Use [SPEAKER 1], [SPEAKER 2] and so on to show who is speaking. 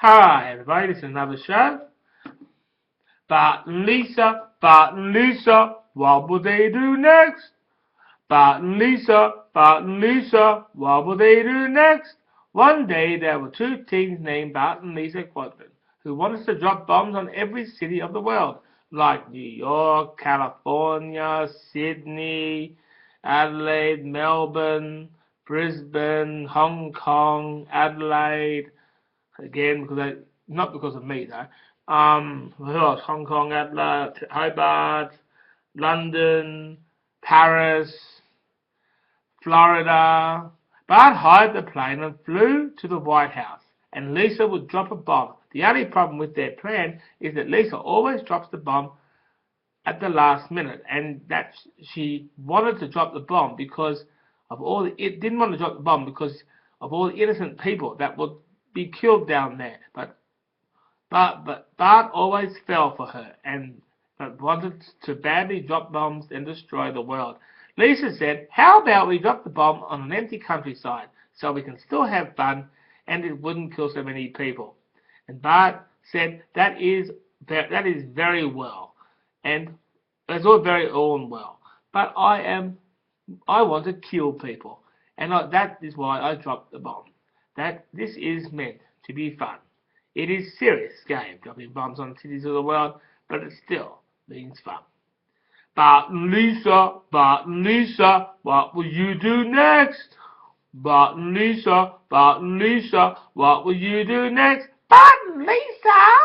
[SPEAKER 1] Hi everybody, this is another show. Bart and Lisa, what will they do next? Bart and Lisa, what will they do next? One day there were two teens named Bart and Lisa Quadrin who wanted to drop bombs on every city of the world, like New York, California, Sydney, Adelaide, Melbourne, Brisbane, Hong Kong, Adelaide. Again, not because of me though. Who else? Hong Kong, Adelaide, Hobart, London, Paris, Florida. Bart hired the plane and flew to the White House, and Lisa would drop a bomb. The only problem with their plan is that Lisa always drops the bomb at the last minute, and that she wanted to drop the bomb because it didn't want to drop the bomb because of all the innocent people that would be killed down there. But Bart always fell for her and wanted to badly drop bombs and destroy the world. Lisa said, "How about we drop the bomb on an empty countryside so we can still have fun and it wouldn't kill so many people?" And Bart said, "That is very well, and it's all very well. But I want to kill people, and that is why I dropped the bomb. This is meant to be fun. It is serious game dropping bombs on cities of the world, but it still means fun." Bart and Lisa, what will you do next? Bart and Lisa, what will you do next? Bart and Lisa.